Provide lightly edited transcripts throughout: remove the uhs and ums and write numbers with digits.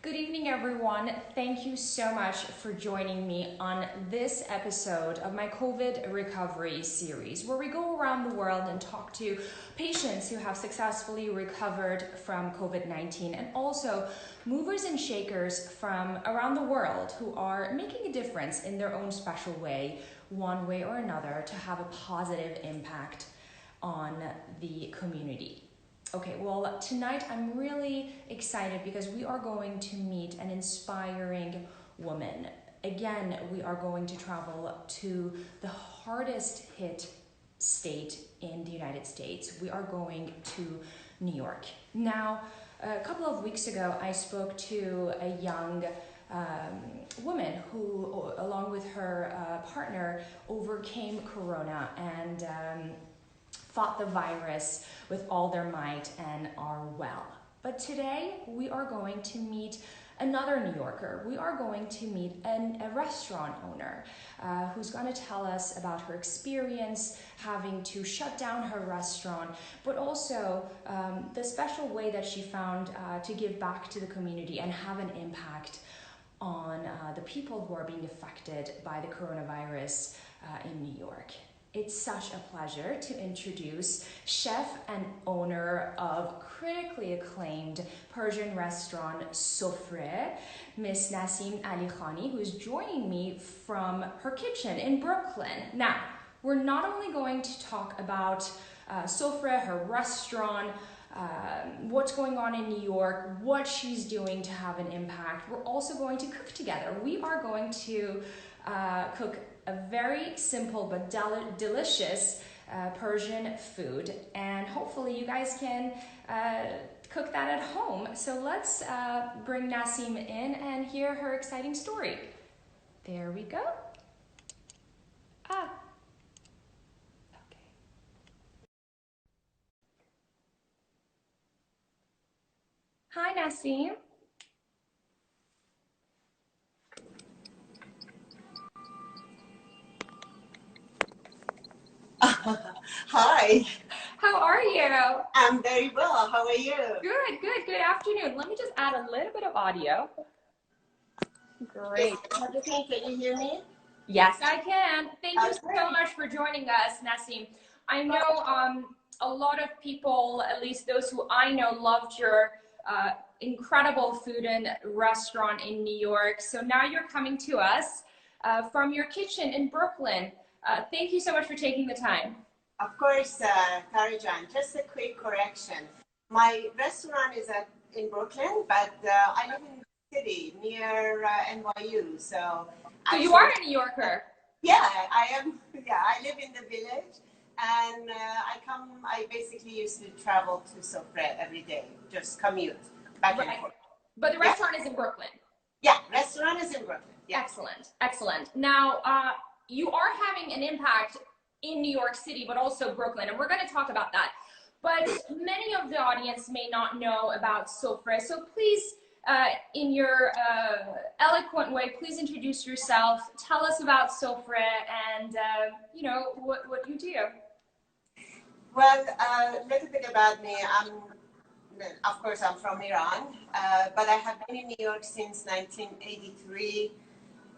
Good evening, everyone. Thank you so much for joining me on this episode of my COVID recovery series, where we go around the world and talk to patients who have successfully recovered from COVID-19 and also movers and shakers from around the world who are making a difference in their own special way, one way or another, to have a positive impact on the community. Okay, well, tonight I'm really excited because we are going to meet an inspiring woman. Again, we are going to travel to the hardest hit state in the United States. We are going to New York. Now, a couple of weeks ago, I spoke to a young woman who, along with her partner, overcame Corona and fought the virus with all their might and are well. But today we are going to meet another New Yorker. We are going to meet a restaurant owner who's going to tell us about her experience having to shut down her restaurant, but also the special way that she found to give back to the community and have an impact on the people who are being affected by the coronavirus in New York. It's such a pleasure to introduce chef and owner of critically acclaimed Persian restaurant Sofreh, Miss Nasim Alikhani, who's joining me from her kitchen in Brooklyn. Now, we're not only going to talk about Sofreh, her restaurant, what's going on in New York, what she's doing to have an impact. We're also going to cook together. We are going to cook a very simple but delicious Persian food, and hopefully you guys can cook that at home. So let's bring Nasim in and hear her exciting story. There we go. Okay. Hi, Nasim. Hi, How are you? I'm very well. How are you? Good afternoon. Let me just add a little bit of audio. Is Great. everything? Can you hear me? Yes, I can. Thank you so Okay. much for joining us, Nasim. I know a lot of people, at least those who I know, loved your incredible food and restaurant in New York. So now you're coming to us from your kitchen in Brooklyn. Thank you so much for taking the time. Of course, Karajan. Just a quick correction. My restaurant is in Brooklyn, but I live in the city near NYU. So So you actually, are a New Yorker. yeah, I am. Yeah, I live in the village, and I basically used to travel to Sofreh every day, just commute back and Right. forth. But the Yeah, restaurant is in Brooklyn. yeah. Restaurant is in Brooklyn. Yeah. Excellent, excellent. Now, you are having an impact in New York City, but also Brooklyn, and we're going to talk about that. But many of the audience may not know about Sofreh, so please, in your eloquent way, please introduce yourself. Tell us about Sofreh and you know what you do. Well, a little bit about me. Of course, I'm from Iran, but I have been in New York since 1983,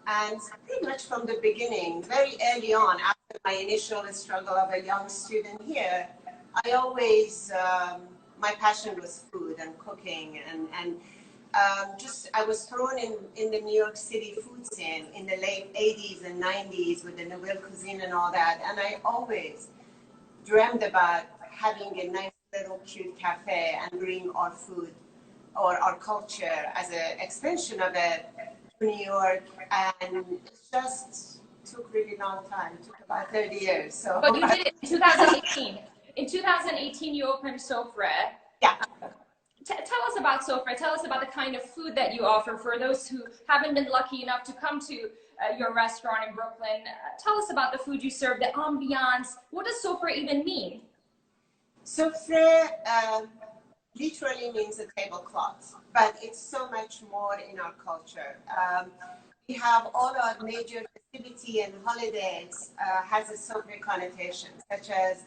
and pretty much from the beginning, very early on, after my initial struggle of a young student here, I always, my passion was food and cooking, and just I was thrown in the New York City food scene in the late 80s and 90s with the Nouvelle Cuisine and all that, and I always dreamed about having a nice little cute cafe and bring our food or our culture as an extension of it to New York. And it just took really long time. It took about 30 years. So But you did it in 2018. In 2018, you opened Sofreh. yeah. Tell us about Sofreh. Tell us about the kind of food that you offer for those who haven't been lucky enough to come to your restaurant in Brooklyn. Tell us about the food you serve, the ambiance. What does Sofreh even mean? Sofreh literally means a tablecloth, but it's so much more in our culture. We have all our major festivity and holidays has a Sofreh connotation, such as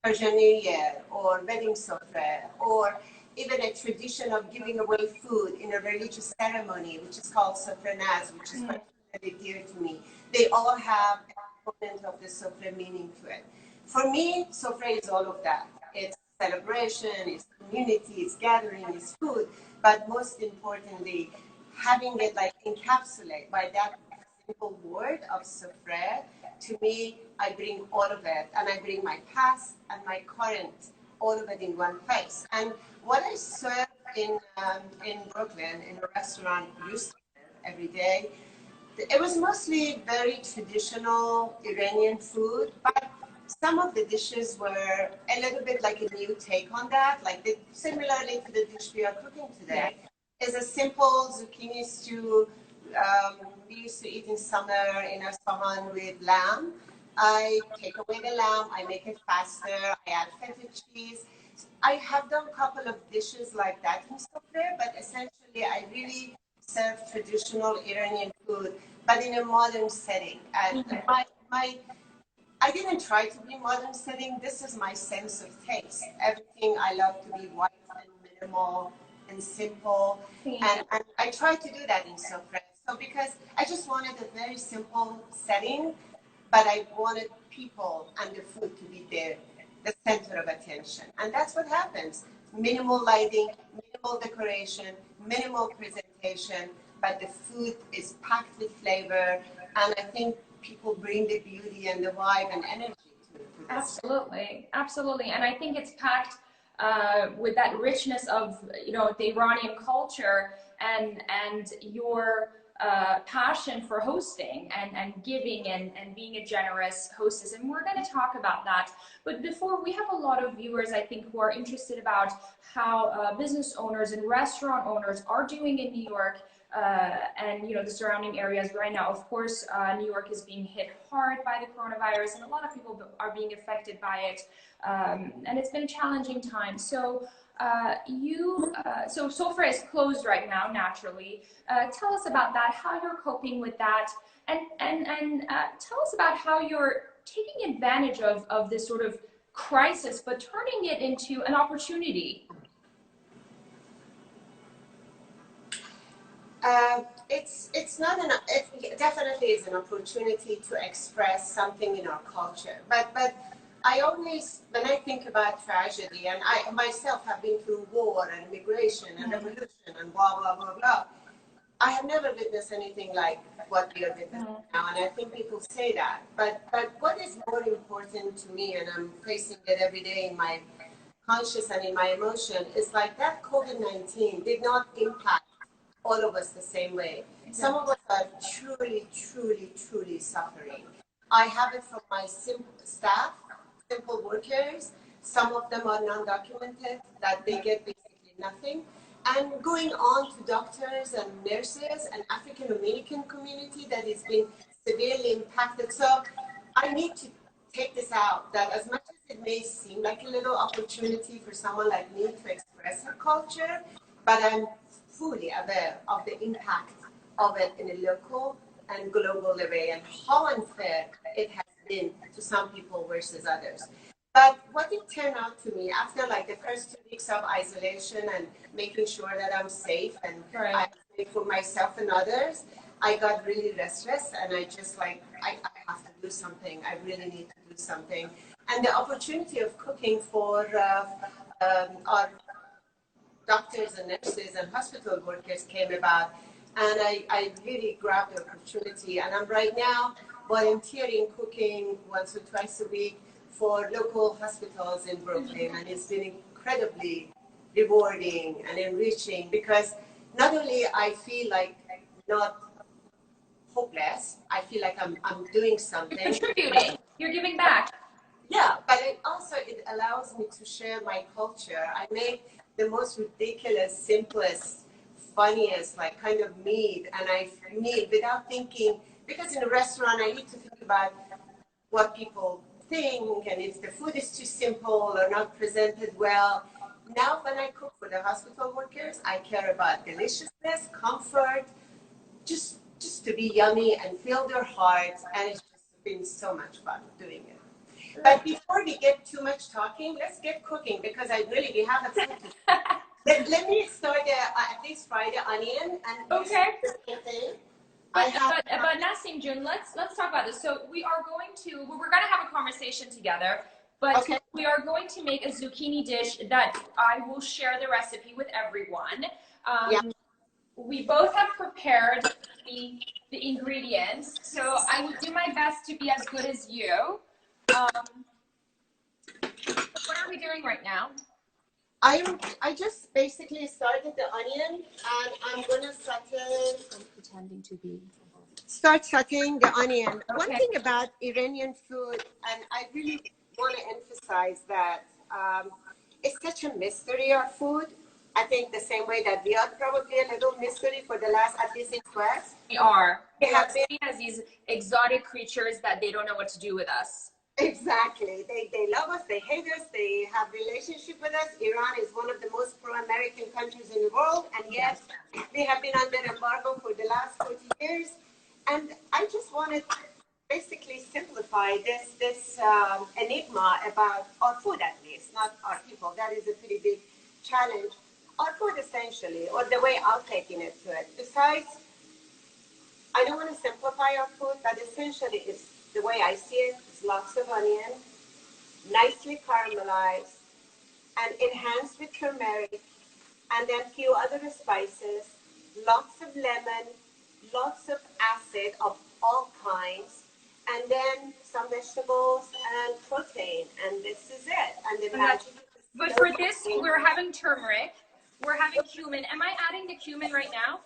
Persian New Year or wedding Sofreh or even a tradition of giving away food in a religious ceremony, which is called Sofreh, which is particularly dear to me. They all have a component of the Sofreh meaning to it. For me, Sofreh is all of that. It's celebration, it's community, it's gathering, it's food, but most importantly, having it like encapsulate by that simple word of Sofreh. To me, I bring all of it, and I bring my past and my current, all of it in one place. And what I serve in Brooklyn, in a restaurant, used to serve every day, it was mostly very traditional Iranian food, but some of the dishes were a little bit like a new take on that, like similarly to the dish we are cooking today. It's a simple zucchini stew. We used to eat in summer in our saman with lamb. I take away the lamb, I make it faster, I add feta cheese. I have done a couple of dishes like that in Sofreh, but essentially I really serve traditional Iranian food, but in a modern setting. And I didn't try to be modern setting. This is my sense of taste. Everything I love to be white and minimal and simple. And I try to do that in Sofreh. So because I just wanted a very simple setting, but I wanted people and the food to be there, the center of attention. And that's what happens. Minimal lighting, minimal decoration, minimal presentation, but the food is packed with flavor. And I think people bring the beauty and the vibe and energy to this. Absolutely, absolutely. And I think it's packed with that richness of, you know, the Iranian culture and your passion for hosting and giving and being a generous hostess. And we're going to talk about that. But before, we have a lot of viewers, I think, who are interested about how business owners and restaurant owners are doing in New York. And you know, the surrounding areas right now. Of course, New York is being hit hard by the coronavirus, and a lot of people are being affected by it. And it's been a challenging time. So so Sofreh is closed right now, naturally. Tell us about that, how you're coping with that, and tell us about how you're taking advantage of this sort of crisis, but turning it into an opportunity. It's not it definitely is an opportunity to express something in our culture. But I always, when I think about tragedy, and I myself have been through war and immigration and revolution and blah, blah, blah, blah, I have never witnessed anything like what we are witnessing now. And I think people say that. But what is more important to me, and I'm facing it every day in my conscious and in my emotion, is like that COVID-19 did not impact all of us the same way. Some of us are truly, truly, truly suffering. I have it from my staff, simple workers. Some of them are non-documented, that they get basically nothing. And going on to doctors and nurses and African-American community that is being severely impacted. So I need to take this out, that as much as it may seem like a little opportunity for someone like me to express her culture, but I'm fully aware of the impact of it in a local and global way and how unfair it has been to some people versus others. But what it turned out to me after like the first 2 weeks of isolation and making sure that I'm safe and I'm safe for myself and others, I got really restless and I just like, I have to do something. I really need to do something. And the opportunity of cooking for our doctors and nurses and hospital workers came about, and I really grabbed the opportunity. And I'm right now volunteering cooking once or twice a week for local hospitals in Brooklyn, and it's been incredibly rewarding and enriching because not only I feel like not hopeless, I feel like I'm doing something. You're contributing. You're giving back. Yeah, but it allows me to share my culture. I make the most ridiculous, simplest, funniest, like kind of meat, and I meat without thinking, because in a restaurant I need to think about what people think and if the food is too simple or not presented well. Now when I cook for the hospital workers, I care about deliciousness, comfort, just to be yummy and fill their hearts, and it's just been so much fun doing it. But before we get too much talking, let's get cooking, because we have a food to Let me start at least fry the onion and Okay. the same thing. But Nasim June, let's talk about this. So we're going to have a conversation together, but Okay. we are going to make a zucchini dish that I will share the recipe with everyone. Yeah. We both have prepared the ingredients, so I will do my best to be as good as you. What are we doing right now? I just basically started the onion and I'm gonna I'm pretending to be. start sauteing the onion. Okay. One thing about Iranian food, and I really want to emphasize that it's such a mystery of food. I think the same way that we are probably a little mystery for the last, at least in West. We are. We We are have been seen as these exotic creatures that they don't know what to do with us. exactly. They love us, they hate us, they have relationship with us. Iran is one of the most pro-American countries in the world, and yet they have been under embargo for the last 40 years. And I just wanted to basically simplify this enigma about our food, at least, not our people. That is a pretty big challenge. Our food, essentially, or the way I'm taking it to it. Besides, I don't want to simplify our food, but essentially, it's the way I see it. It's lots of onion, nicely caramelized, and enhanced with turmeric, and then a few other spices, lots of lemon, lots of acid of all kinds, and then some vegetables and protein, and this is it. And the magic. But for this, we're having turmeric, we're having cumin. Am I adding the cumin right now?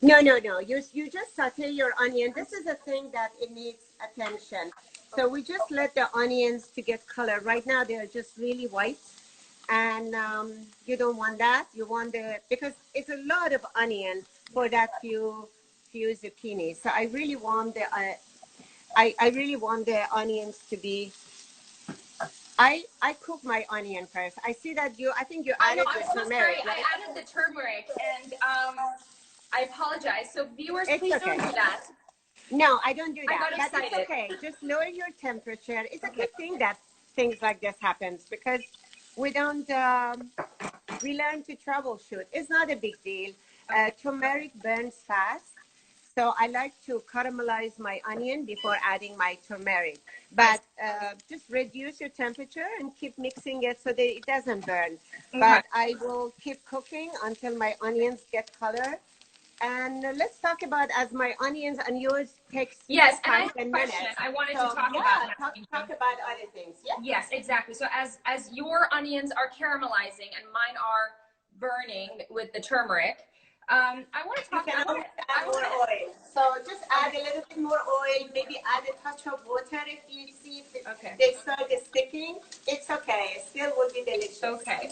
No. You just saute your onion. This is a thing that it needs attention. So we just let the onions to get color. Right now they're just really white, and you don't want that. You want because it's a lot of onion for that few zucchini. So I really want I really want the onions to be. I cook my onion first. I see that I think you added the turmeric. Sorry, right? I added the turmeric, and I apologize. So viewers, It's please okay. don't do that. No, I don't do that. I got excited. It's okay. Just lower your temperature. It's a good thing that things like this happens because we don't. We learn to troubleshoot. It's not a big deal. Turmeric burns fast, so I like to caramelize my onion before adding my turmeric. But just reduce your temperature and keep mixing it so that it doesn't burn. Okay. But I will keep cooking until my onions get color. And let's talk about as my onions and yours takes Yes, and I 5 have a 10 question. minutes. I wanted to talk about that. Talk about other things. Yeah. Yes, exactly. So as your onions are caramelizing and mine are burning with the turmeric, I want to talk. Add more oil. So just add a little bit more oil. Maybe add a touch of water if you see they start sticking. It's okay. It still will be delicious. Okay.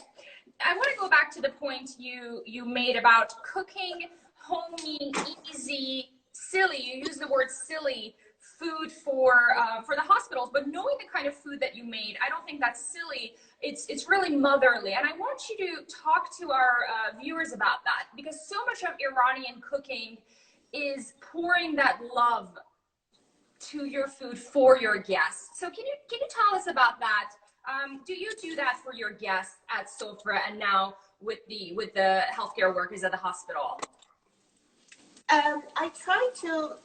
I want to go back to the point you made about cooking homey, easy, silly. You use the word silly food for the hospitals, but knowing the kind of food that you made, I don't think that's silly. It's really motherly, and I want you to talk to our viewers about that because so much of Iranian cooking is pouring that love to your food for your guests. So can you tell us about that? Do you do that for your guests at Sofreh and now with the healthcare workers at the hospital? I try to,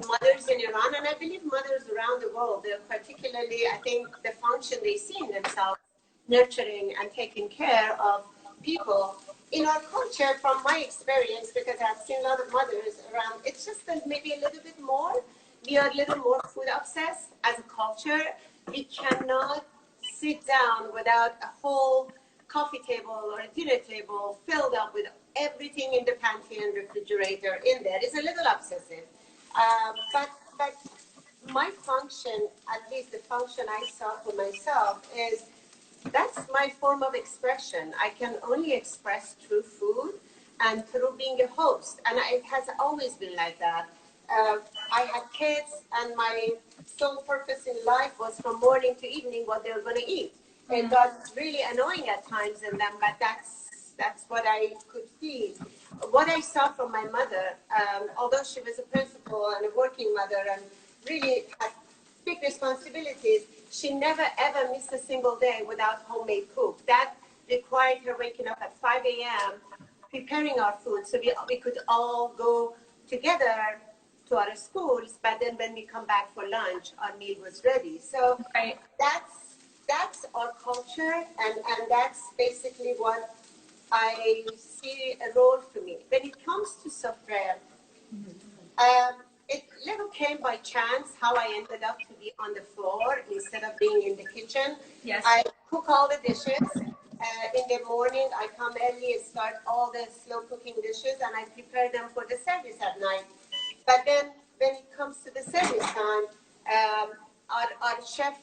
mothers in Iran, and I believe mothers around the world, particularly, I think the function they see in themselves, nurturing and taking care of people. In our culture, from my experience, because I've seen a lot of mothers around, it's just maybe a little bit more. We are a little more food obsessed as a culture. We cannot sit down without a whole coffee table or a dinner table filled up with everything in the pantry and refrigerator in there. It's a little obsessive. But my function, at least the function I saw for myself, is that's my form of expression. I can only express through food and through being a host. And it has always been like that. I had kids, and my sole purpose in life was from morning to evening what they were going to eat. It got really annoying at times in them, but that's what I could see. What I saw from my mother, although she was a principal and a working mother and really had big responsibilities, she never ever missed a single day without homemade cook. That required her waking up at 5 a.m. preparing our food so we could all go together to our schools, but then when we come back for lunch, our meal was ready. So Right. that's our culture, and that's basically what I see a role for me. When it comes to Sofreh, it little came by chance how I ended up to be on the floor instead of being in the kitchen. Yes. I cook all the dishes. In the morning, I come early and start all the slow cooking dishes, and I prepare them for the service at night. But then when it comes to the service time, our chef,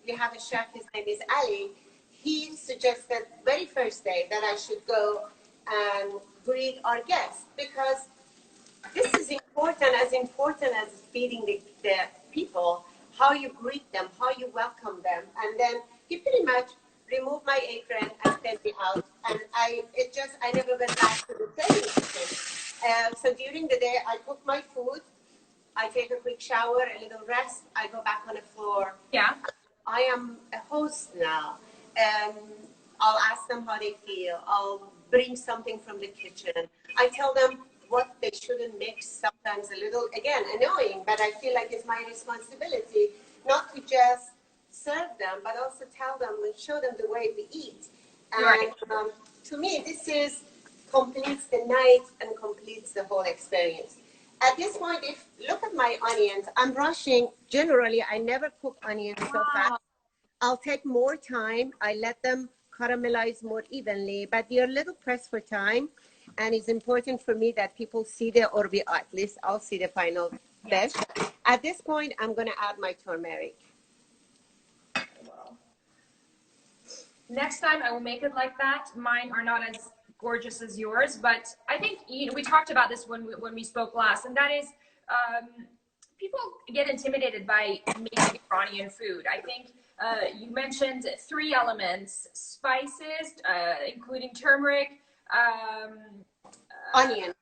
we have a chef, his name is Ali, he suggested very first day that I should go and greet our guests, because this is important as feeding the people, how you greet them, how you welcome them. And then he pretty much removed my apron and sent me out. And I never went back to the training kitchen. So during the day, I cook my food, I take a quick shower, a little rest, I go back on the floor. Yeah. I am a host now. I'll ask them how they feel. I'll bring something from the kitchen. I tell them what they shouldn't mix, sometimes a little, again, annoying, but I feel like it's my responsibility not to just serve them, but also tell them and show them the way we eat. And right. To me, this is completes the night and completes the whole experience. At this point, if look at my onions, I'm rushing. Generally, I never cook onions so fast. I'll take more time. I let them caramelize more evenly, but you're a little pressed for time. And it's important for me that people see or at least I'll see the final dish. At this point, I'm going to add my turmeric. Next time I will make it like that. Mine are not as gorgeous as yours, but I think we talked about this when we spoke last, and that is people get intimidated by making Iranian food. I think you mentioned 3 elements: spices, including turmeric, onion,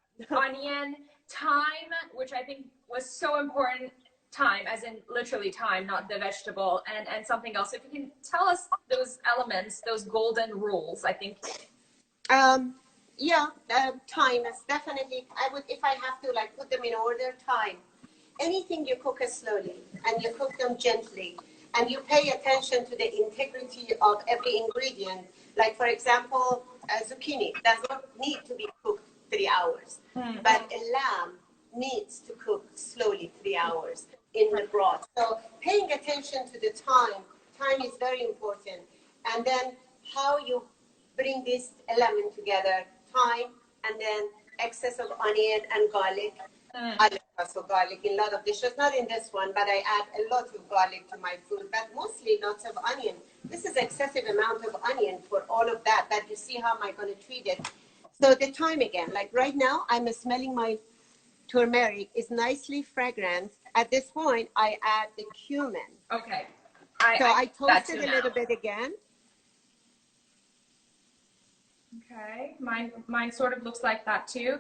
thyme, which I think was so important. Thyme, as in literally thyme, not the vegetable, and something else. If you can tell us those elements, those golden rules, I think. Thyme is definitely. I would, if I have to like put them in order. Thyme. Anything you cook slowly and you cook them gently, and you pay attention to the integrity of every ingredient. Like for example, zucchini does not need to be cooked 3 hours, but a lamb needs to cook slowly 3 hours in the broth. So paying attention to the time is very important. And then how you bring this element together, thyme, and then excess of onion and garlic. I like also garlic in a lot of dishes, not in this one, but I add a lot of garlic to my food, but mostly lots of onion. This is excessive amount of onion for all of that, but you see how am I going to treat it. So the thyme again, like right now, I'm smelling my turmeric is nicely fragrant. At this point, I add the cumin. Okay. I toast it a little bit again. Okay, mine sort of looks like that too.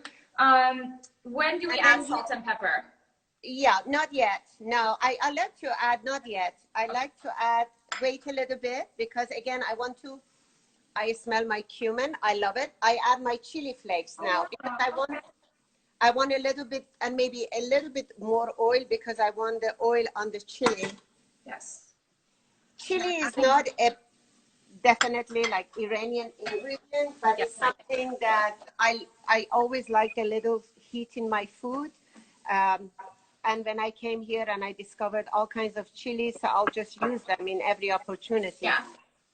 When do we add salt and pepper? Yeah, not yet. No, I like to add, not yet. I like to add, wait a little bit, because again, I smell my cumin. I love it. I add my chili flakes now because I want a little bit, and maybe a little bit more oil, because I want the oil on the chili. Yes. Chili is not definitely like Iranian ingredient, but it's something that I always like a little heat in my food. And when I came here and I discovered all kinds of chilies, so I'll just use them in every opportunity. Yeah.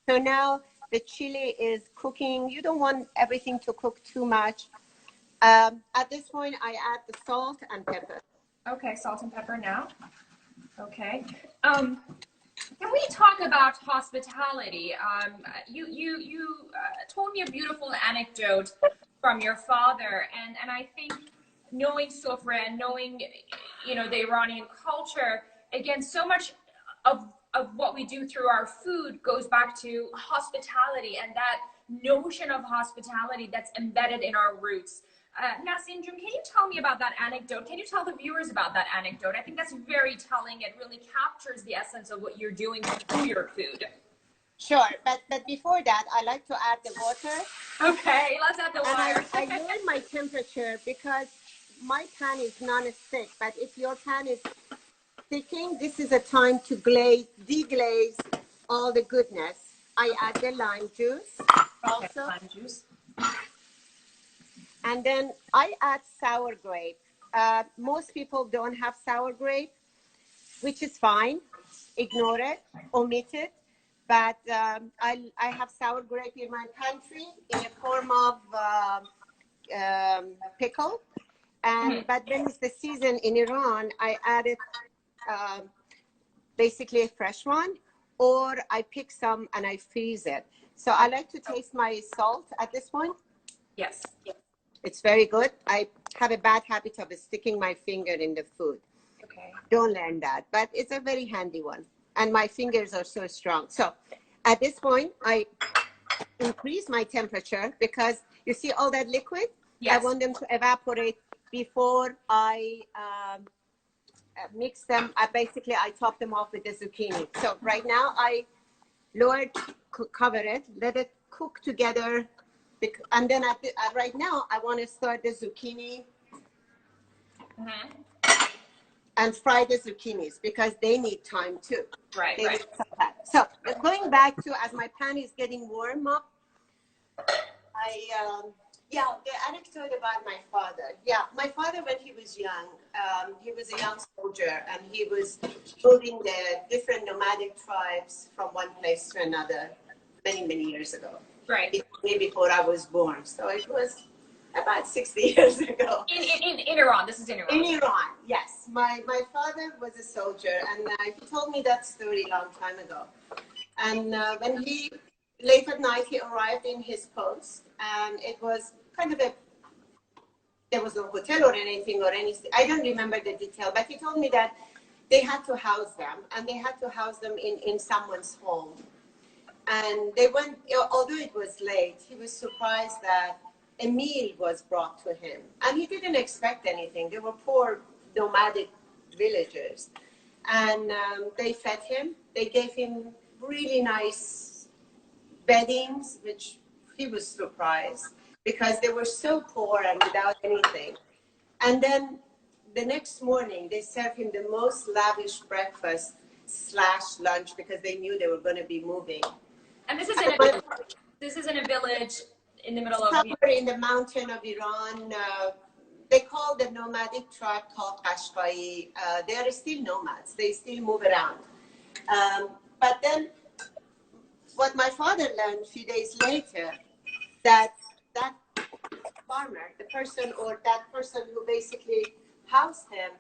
So now the chili is cooking. You don't want everything to cook too much. At this point, I add the salt and pepper. Okay, salt and pepper now. Okay. Can we talk about hospitality? You told me a beautiful anecdote from your father, and I think knowing Sofreh and knowing the Iranian culture, again, so much of what we do through our food goes back to hospitality and that notion of hospitality that's embedded in our roots. Nasim, can you tell me about that anecdote? Can you tell the viewers about that anecdote? I think that's very telling. It really captures the essence of what you're doing through your food. Sure, but before that, I like to add the water. Okay, let's add the water. And I lower my temperature because my pan is non-stick. But if your pan is sticking, this is a time to deglaze all the goodness. I add the lime juice also. Okay, lime juice. And then I add sour grape. Most people don't have sour grape, which is fine. Ignore it, omit it. But I have sour grape in my pantry in the form of pickle. And but when it's the season in Iran, I added basically a fresh one, or I pick some and I freeze it. So I like to taste my salt at this point. Yes. It's very good. I have a bad habit of sticking my finger in the food. Okay. Don't learn that, but it's a very handy one. And my fingers are so strong. So at this point, I increase my temperature because you see all that liquid? Yes. I want them to evaporate before I mix them. I top them off with the zucchini. So right now I cover it, let it cook together. And then right now I want to start the zucchini and fry the zucchinis because they need time too. Right. So going back to as my pan is getting warm up, the anecdote about my father. Yeah, my father when he was young, he was a young soldier and he was moving the different nomadic tribes from one place to another many years ago. Right. Maybe before I was born. So it was about 60 years ago. In Iran, this is in Iran. In Iran, yes. My father was a soldier and he told me that story a long time ago. And when he, late at night, he arrived in his post and it was kind of there was no hotel or anything I don't remember the detail, but he told me that they had to house them and they had to house them in someone's home. And they went, although it was late, he was surprised that a meal was brought to him. And he didn't expect anything. They were poor nomadic villagers. And they fed him. They gave him really nice beddings, which he was surprised because they were so poor and without anything. And then the next morning, they served him the most lavish breakfast / lunch because they knew they were going to be moving. And this is in a village. This is in a village in the middle of somewhere in the mountain of Iran. They call the nomadic tribe called Qashqai. They are still nomads. They still move around. But then what my father learned a few days later, that farmer, the person who basically housed him,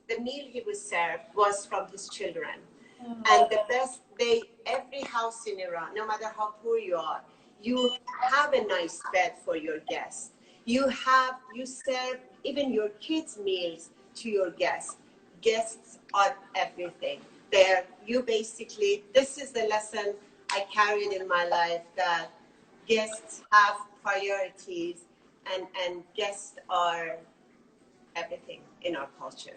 the meal he was served was from his children. And the best every house in Iran, no matter how poor you are, you have a nice bed for your guests. You serve even your kids' meals to your guests. Guests are everything. This is the lesson I carried in my life, that guests have priorities and guests are everything in our culture.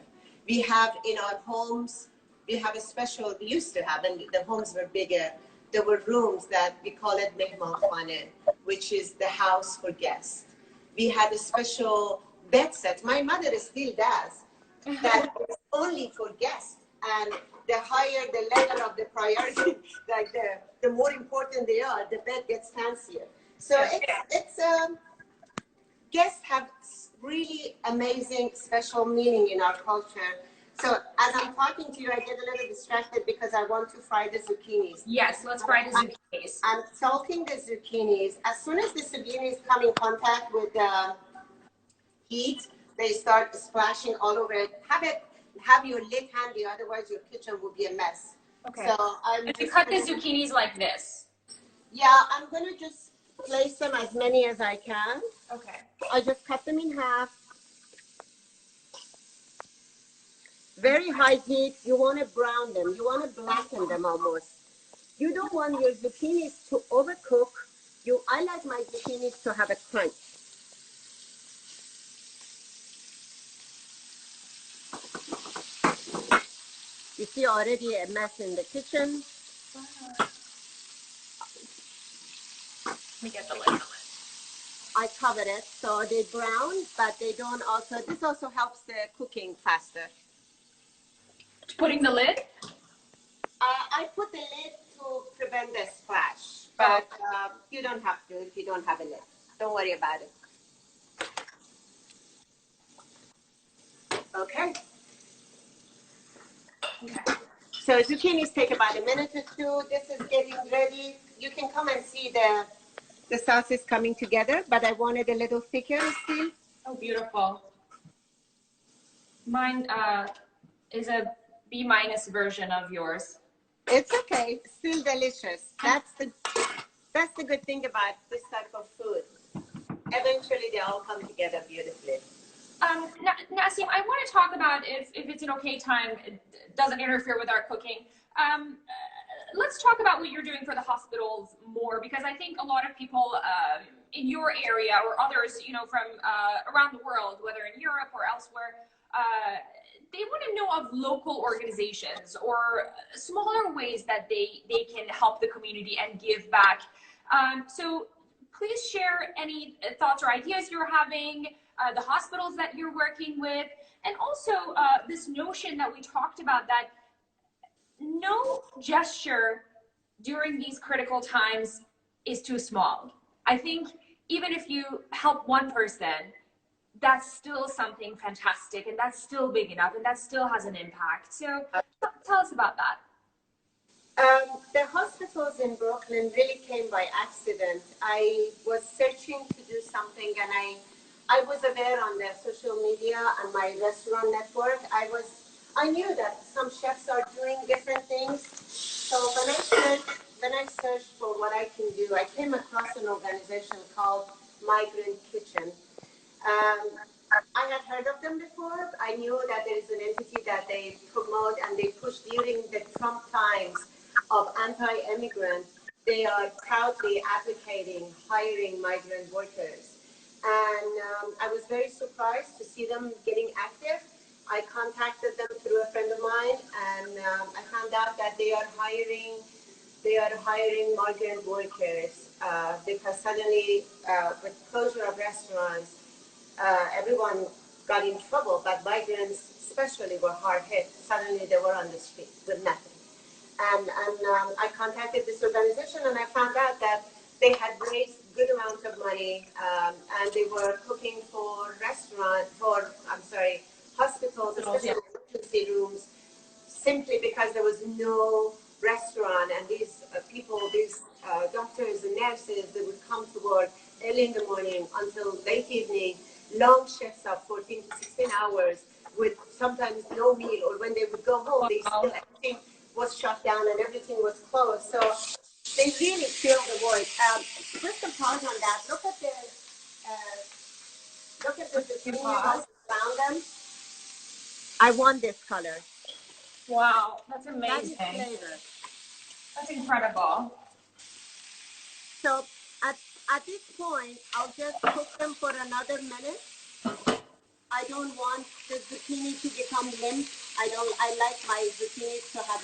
We have in our homes, we used to have, and the homes were bigger, there were rooms that we call it mehmankhane, which is the house for guests. We had a special bed set. My mother still does. That is only for guests. And the higher the level of the priority, like the more important they are, the bed gets fancier. So guests have really amazing, special meaning in our culture. So as I'm talking to you, I get a little distracted because I want to fry the zucchinis. Yes, let's fry the zucchinis. I'm salting the zucchinis. As soon as the zucchinis come in contact with the heat, they start splashing all over it. Have your lid handy, otherwise your kitchen will be a mess. Okay. So if you cut the zucchinis like this. Yeah, I'm going to just place them as many as I can. Okay. I just cut them in half. Very high heat. You want to brown them. You want to blacken them almost. You don't want your zucchinis to overcook. I like my zucchinis to have a crunch. You see already a mess in the kitchen. Let me get the lid. I covered it so they brown, but they don't also, this also helps the cooking faster. Putting the lid? I put the lid to prevent the splash, but you don't have to if you don't have a lid. Don't worry about it. Okay. So zucchinis take about a minute or two. This is getting ready. You can come and see the sauce is coming together, but I wanted a little thicker still. Oh, beautiful. Mine is a B- version of yours. It's okay. Still delicious. That's the good thing about this type of food. Eventually, they all come together beautifully. Nasim, I want to talk about, if it's an okay time, it doesn't interfere with our cooking. Let's talk about what you're doing for the hospitals more, because I think a lot of people in your area or others, you know, from around the world, whether in Europe or elsewhere, they want to know of local organizations or smaller ways that they can help the community and give back. So please share any thoughts or ideas you're having, the hospitals that you're working with, and also this notion that we talked about, that no gesture during these critical times is too small. I think even if you help one person, that's still something fantastic, and that's still big enough, and that still has an impact. So tell us about that. The hospitals in Brooklyn really came by accident. I was searching to do something, and I was aware on the social media and my restaurant network. I knew that some chefs are doing different things. So when I searched for what I can do, I came across an organization called Migrant Kitchen. I had heard of them before. I knew that there is an entity that they promote and they push during the Trump times of anti-immigrant. They are proudly advocating hiring migrant workers. And I was very surprised to see them getting active. I contacted them through a friend of mine, and I found out that they are hiring migrant workers because suddenly with closure of restaurants, everyone got in trouble, but migrants especially were hard hit. Suddenly they were on the street with nothing. And I contacted this organization, and I found out that they had raised good amount of money, and they were cooking for hospitals, especially emergency rooms, simply because there was no restaurant, and these doctors and nurses, they would come to work early in the morning until late evening, long shifts of 14 to 16 hours with sometimes no meal, or when they would go home, everything was shut down and everything was closed. So they really feel the void. Just to pause on that, look at the zucchini around them. I want this color. Wow, that's amazing. That is flavor. That's incredible. So at this point, I'll just cook them for another minute. I don't want the zucchini to become limp. I like my zucchini to have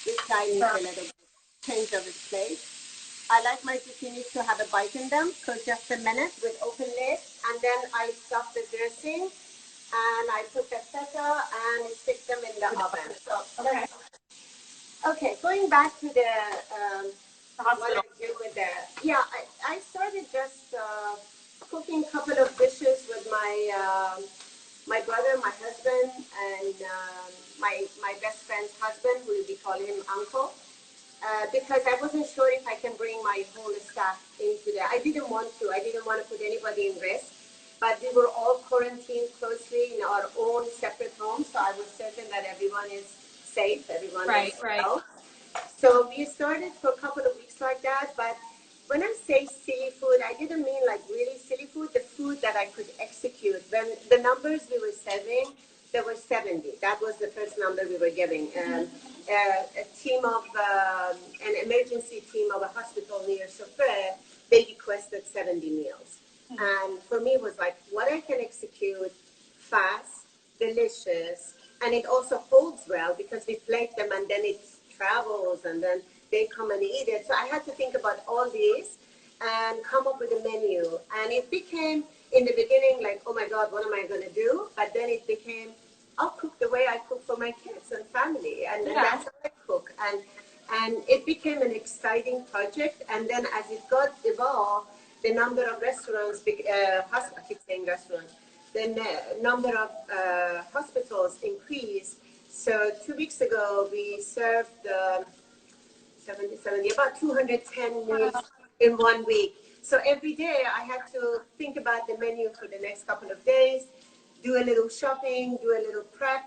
this guy needs a little bit change of its place. I like my zucchinis to have a bite in them, so just a minute with open lid, and then I stuff the dressing, and I put the feta and stick them in the oven. So, okay, going back to the what I do with I started just cooking a couple of dishes with my brother, my husband, and my best friend's husband, who we call him Uncle. Because I wasn't sure if I can bring my whole staff into that. I didn't want to put anybody in risk, but we were all quarantined closely in our own separate homes, so I was certain that everyone is safe, everyone is well. So we started for a couple of weeks like that, but when I say silly food, I didn't mean like really silly food, the food that I could execute. When the numbers we were serving, there were 70. That was the first number we were giving. A team of, an emergency team of a hospital near Sofreh, they requested 70 meals. And for me, it was like, what I can execute fast, delicious, and it also holds well because we plate them and then it's travels and then they come and eat it. So I had to think about all these and come up with a menu. And it became, in the beginning, like, oh my God, what am I going to do? But then it became, I'll cook the way I cook for my kids and family. And that's how I cook. And it became an exciting project. And then as it got evolved, the number of restaurants, I keep saying restaurants, the number of hospitals increased. So 2 weeks ago, we served 70, about 210 meals in 1 week. So every day I had to think about the menu for the next couple of days, do a little shopping, do a little prep,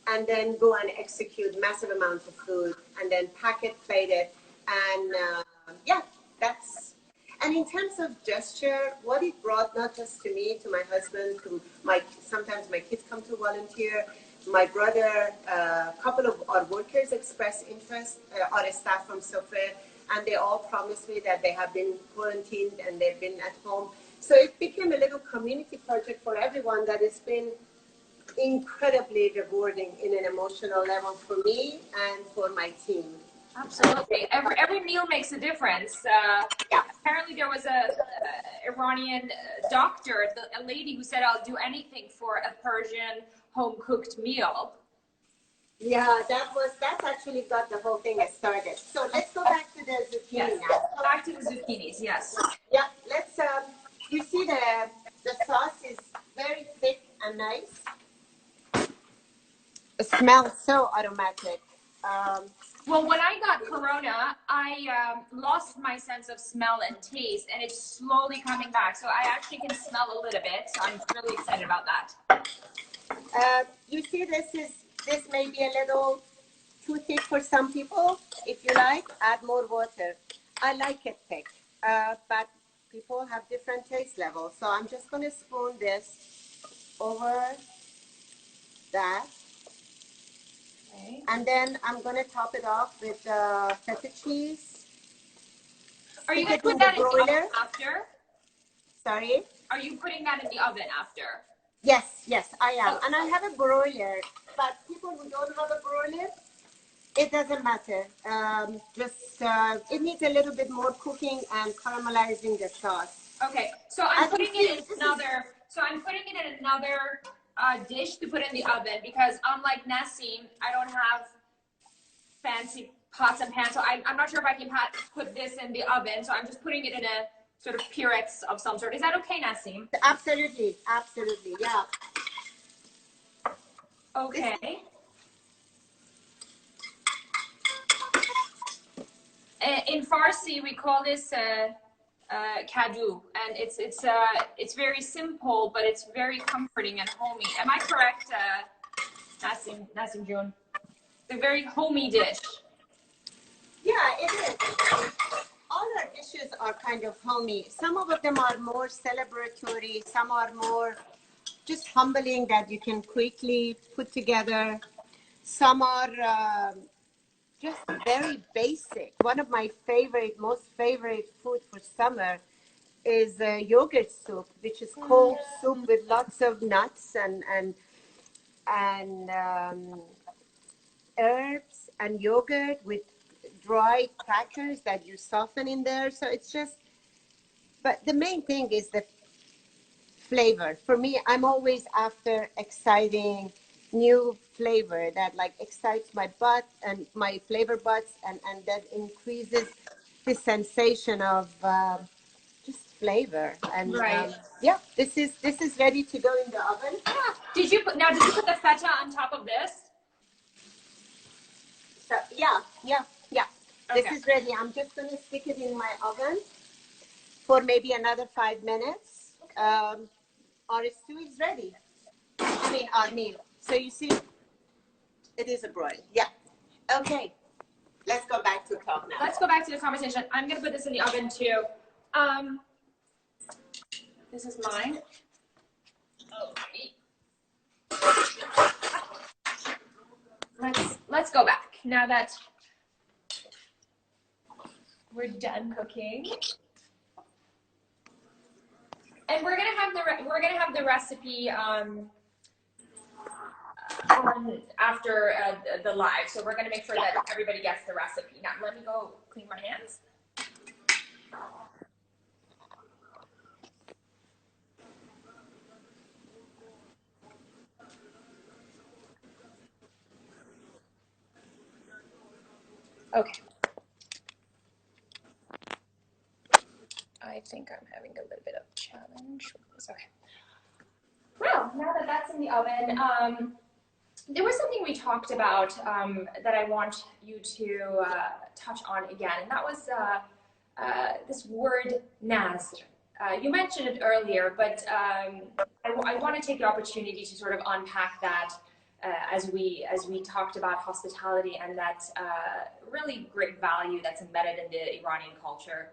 and then go and execute massive amounts of food, and then pack it, plate it, and that's. And in terms of gesture, what it brought, not just to me, to my husband, sometimes my kids come to volunteer, my brother, a couple of our workers expressed interest, our staff from Sofreh, and they all promised me that they have been quarantined and they've been at home. So it became a little community project for everyone that has been incredibly rewarding in an emotional level for me and for my team. Absolutely. Every meal makes a difference. Apparently there was a Iranian doctor, a lady who said, I'll do anything for a Persian home-cooked meal. Yeah, that's actually got the whole thing started. So let's go back to the zucchini now. Back to the zucchinis, yes. Yeah, let's, you see the sauce is very thick and nice. It smells so aromatic. Well, when I got corona, I lost my sense of smell and taste, and it's slowly coming back. So I actually can smell a little bit. So I'm really excited about that. You see, this may be a little too thick for some people. If you like, add more water. I like it thick, but people have different taste levels. So I'm just going to spoon this over that. Okay. And then I'm going to top it off with feta cheese. Are you going to put that in the oven after? Sorry? Are you putting that in the oven after? Yes, I am. And I have a broiler, but people who don't have a broiler, it doesn't matter. It needs a little bit more cooking and caramelizing the sauce. Okay, so I'm putting it in another. So I'm putting it in another dish to put in the oven because unlike Nasim, I don't have fancy pots and pans. So I'm not sure if I can put this in the oven. So I'm just putting it in a sort of Pyrex of some sort. Is that okay, Nasim? Absolutely, yeah. Okay. In Farsi, we call this kadu, and it's very simple, but it's very comforting and homey. Am I correct, Nasim June? It's a very homey dish. Yeah, it is. All our dishes are kind of homey. Some of them are more celebratory. Some are more just humbling that you can quickly put together. Some are just very basic. One of my most favorite food for summer is yogurt soup, which is cold soup with lots of nuts and herbs and yogurt with dry crackers that you soften in there. So it's just, but the main thing is the flavor. For me, I'm always after exciting new flavor that like excites my butt and my flavor buds and that increases the sensation of just flavor. And right. This is ready to go in the oven. Did you put the feta on top of this? So yeah. Okay. This is ready. I'm just going to stick it in my oven for maybe another 5 minutes. Our stew is ready. I mean, our meal. So you see, it is a broil. Yeah. Okay. Let's go back to talk now. Let's go back to the conversation. I'm going to put this in the oven too. This is mine. Okay. Let's go back now that we're done cooking. And we're gonna have the recipe on after the live. So we're going to make sure that everybody gets the recipe. Now, let me go clean my hands. Okay. I think I'm having a little bit of challenge with this. Okay. Well, now that that's in the oven, there was something we talked about that I want you to touch on again, and that was this word Nazr. You mentioned it earlier, but I want to take the opportunity to sort of unpack that as we talked about hospitality and that really great value that's embedded in the Iranian culture.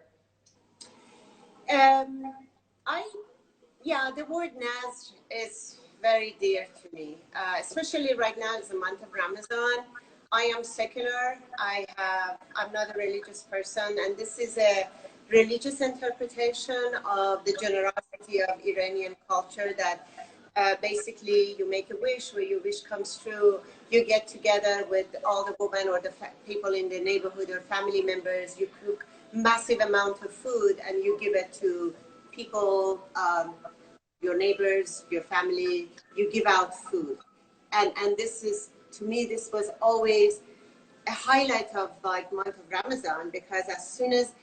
The word Nazr is very dear to me, especially right now it's the month of Ramadan. I am secular. I'm not a religious person, and this is a religious interpretation of the generosity of Iranian culture that basically you make a wish, where your wish comes true, you get together with all the women or the people in the neighborhood or family members, you cook massive amount of food and you give it to people, your neighbors, your family, you give out food. And this is, to me, this was always a highlight of like month of Ramadan, because as soon as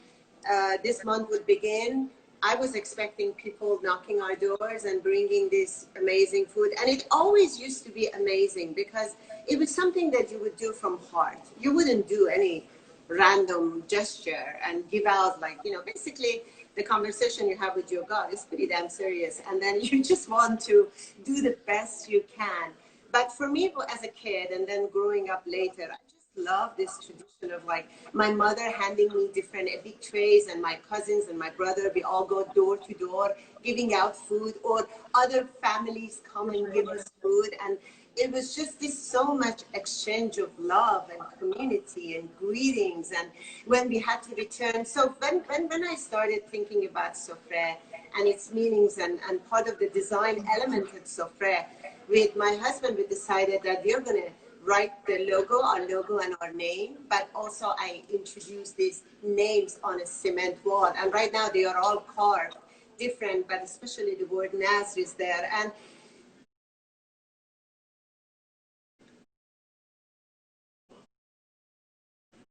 this month would begin, I was expecting people knocking our doors and bringing this amazing food. And it always used to be amazing because it was something that you would do from heart. You wouldn't do any random gesture and give out, like, you know, basically the conversation you have with your God is pretty damn serious. And then you just want to do the best you can. But for me, as a kid and then growing up later, I just love this tradition of like my mother handing me different big trays, and my cousins and my brother, we all go door to door giving out food, or other families come and give us food. And it was just this so much exchange of love and community and greetings. And when we had to return, so when I started thinking about Sofreh and its meanings and part of the design element of Sofreh, with my husband, we decided that we are going to write the logo, our logo and our name, but also I introduced these names on a cement wall. And right now they are all carved different, but especially the word Nazri is there. And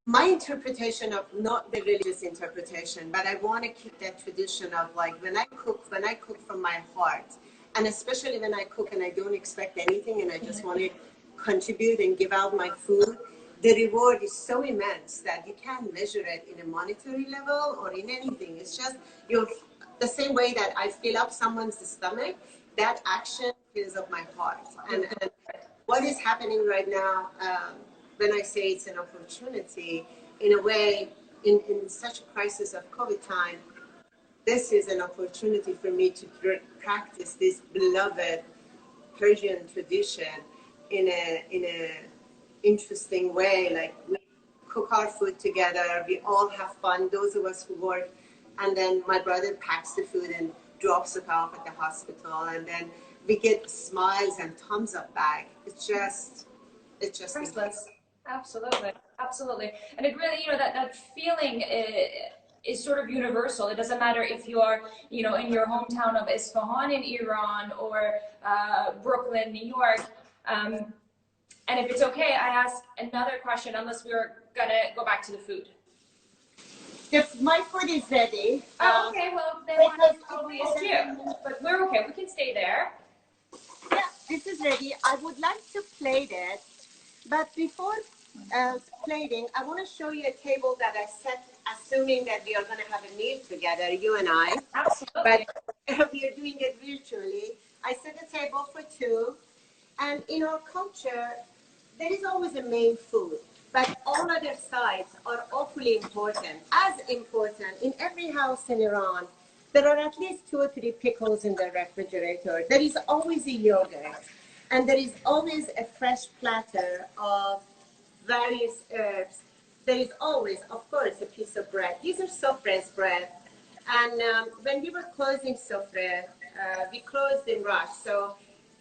my interpretation of, not the religious interpretation, but I want to keep that tradition of like when I cook from my heart, and especially when I cook and I don't expect anything and I just want to contribute and give out my food, the reward is so immense that you can't measure it in a monetary level or in anything. It's just the same way that I fill up someone's stomach, that action fills up my heart. And what is happening right now, when I say it's an opportunity, in a way, in such a crisis of COVID time, this is an opportunity for me to practice this beloved Persian tradition in a interesting way. Like, we cook our food together, we all have fun, those of us who work, and then my brother packs the food and drops it off at the hospital, and then we get smiles and thumbs up back. It's just priceless. Absolutely, absolutely. And it really, that feeling is sort of universal. It doesn't matter if you're, in your hometown of Isfahan in Iran or Brooklyn, New York. And if it's okay, I ask another question, unless we're gonna go back to the food. If my food is ready. Oh, okay, well, then mine probably is too. But we're okay, we can stay there. Yeah, this is ready. I would like to plate it, but before plating, I want to show you a table that I set, assuming that we are going to have a meal together, you and I. Absolutely. But we are doing it virtually. I set a table for two, and in our culture, there is always a main food, but all other sides are awfully important. As important, in every house in Iran, there are at least 2 or 3 pickles in the refrigerator. There is always a yogurt, and there is always a fresh platter of various herbs. There is always, of course, a piece of bread. These are Sofreh's bread. And when we were closing Sofreh, we closed in rush. So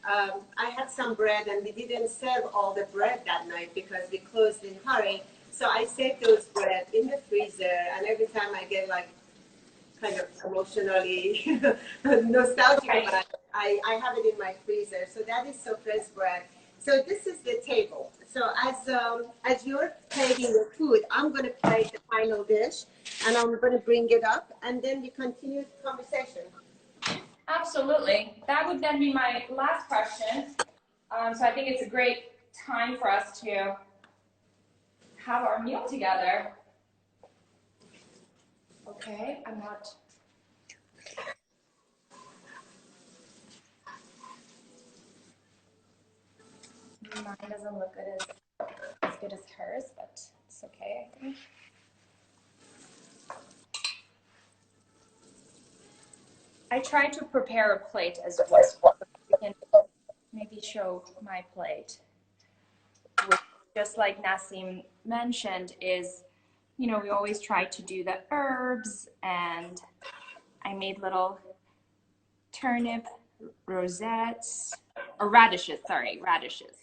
I had some bread, and we didn't serve all the bread that night because we closed in hurry. So I saved those bread in the freezer, and every time I get like kind of emotionally nostalgic about it, I have it in my freezer. So that is Sofreh's bread. So this is the table. So as you're plating your food, I'm going to plate the final dish, and I'm going to bring it up, and then we continue the conversation. Absolutely. That would then be my last question. So I think it's a great time for us to have our meal together. Okay, I'm not. Mine doesn't look as good as hers, but it's okay, I think. I tried to prepare a plate as well. I can maybe show my plate, which, just like Nasim mentioned, is, you know, we always try to do the herbs, and I made little turnip rosettes, or radishes, sorry, radishes.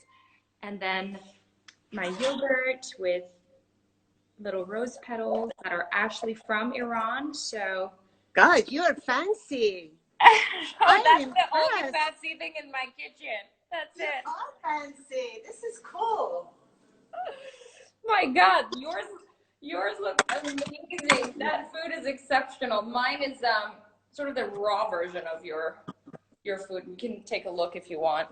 And then my yogurt with little rose petals that are actually from Iran, so. God, you're fancy. That's the only fancy thing in my kitchen. That's it. You are fancy. This is cool. My God, yours looks amazing. That food is exceptional. Mine is sort of the raw version of your food. You can take a look if you want.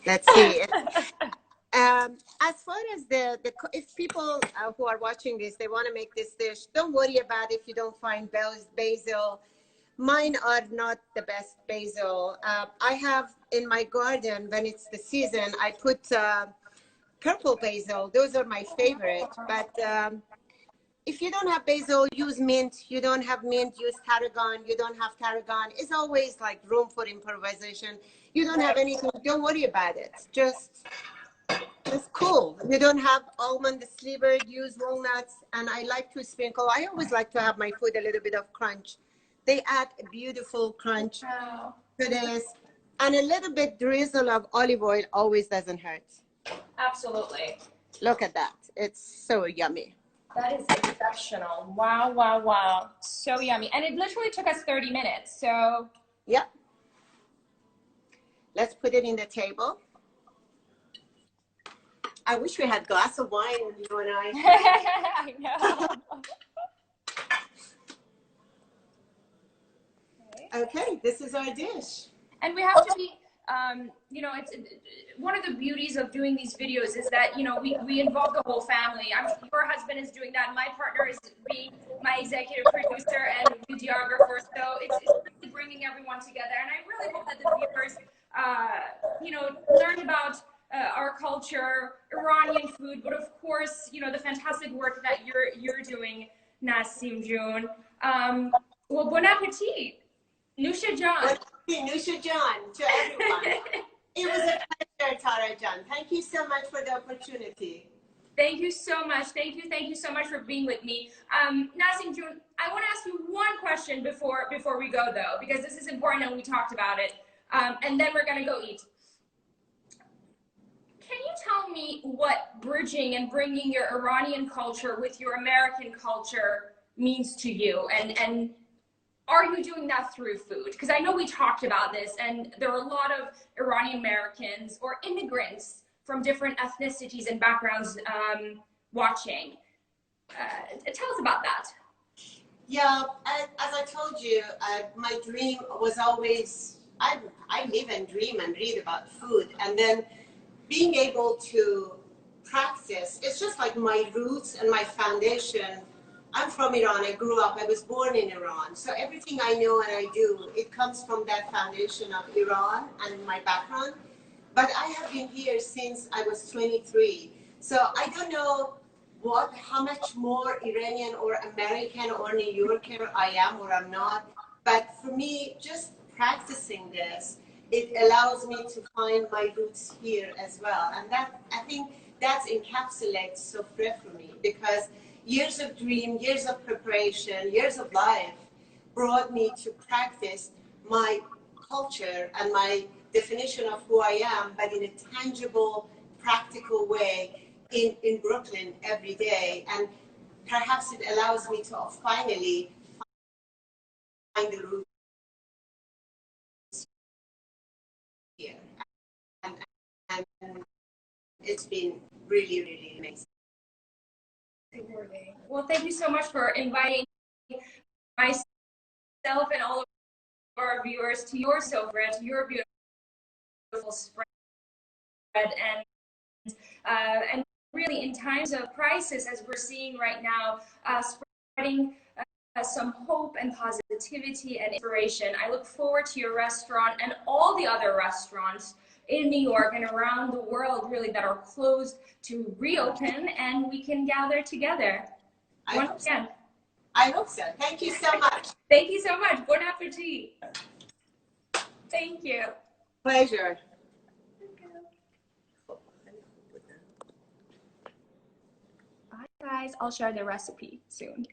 Let's see. As far as if people who are watching this, they want to make this dish, don't worry about if you don't find basil. Mine are not the best basil. I have in my garden, when it's the season, I put purple basil. Those are my favorite. But if you don't have basil, use mint. You don't have mint, use tarragon. You don't have tarragon. It's always like room for improvisation. You don't have anything, don't worry about it. It's cool. You don't have almond sliver, use walnuts. And I like to sprinkle. I always like to have my food a little bit of crunch. They add a beautiful crunch to this. And a little bit drizzle of olive oil always doesn't hurt. Absolutely. Look at that. It's so yummy. That is exceptional. Wow, wow, wow. So yummy. And it literally took us 30 minutes. So. Yep. Let's put it in the table. I wish we had a glass of wine, you and I. I know. Okay, this is our dish. And we have to be, you know, it's one of the beauties of doing these videos is that, you know, we involve the whole family. Your husband is doing that. My partner is being my executive producer and videographer. So it's really bringing everyone together. And I really hope that the viewers, you know, learn about our culture, Iranian food, but of course, you know, the fantastic work that you're doing, Nasim June. Well, bon appetit. Nusha Jan. Nusha Jan to everyone. It was a pleasure, Tara Jan. Thank you so much for the opportunity. Thank you so much. Thank you so much for being with me. Nasim June, I want to ask you one question before we go, though, because this is important and we talked about it. And then we're going to go eat. Can you tell me what bridging and bringing your Iranian culture with your American culture means to you? And are you doing that through food? Because I know we talked about this, and there are a lot of Iranian Americans or immigrants from different ethnicities and backgrounds watching. Tell us about that. Yeah, as I told you, my dream was always, I live and dream and read about food. And then being able to practice, it's just like my roots and my foundation. I'm from Iran. I grew up, I was born in Iran. So everything I know and I do, it comes from that foundation of Iran and my background. But I have been here since I was 23. So I don't know how much more Iranian or American or New Yorker I am or I'm not. But for me, just practicing this, it allows me to find my roots here as well. And that, I think that encapsulates Sofreh for me, because years of dream, years of preparation, years of life brought me to practice my culture and my definition of who I am, but in a tangible, practical way in Brooklyn every day. And perhaps it allows me to finally find the roots here. And it's been really, really amazing. Well, thank you so much for inviting myself and all of our viewers to your Sofreh, to your beautiful spread, and really in times of crisis, as we're seeing right now, spreading some hope and positivity and inspiration. I look forward to your restaurant and all the other restaurants in New York and around the world, really, that are closed to reopen, and we can gather together. Once again. I hope so. Thank you so much. Thank you so much. Bon appetit. Thank you. Pleasure. Bye, guys. I'll share the recipe soon.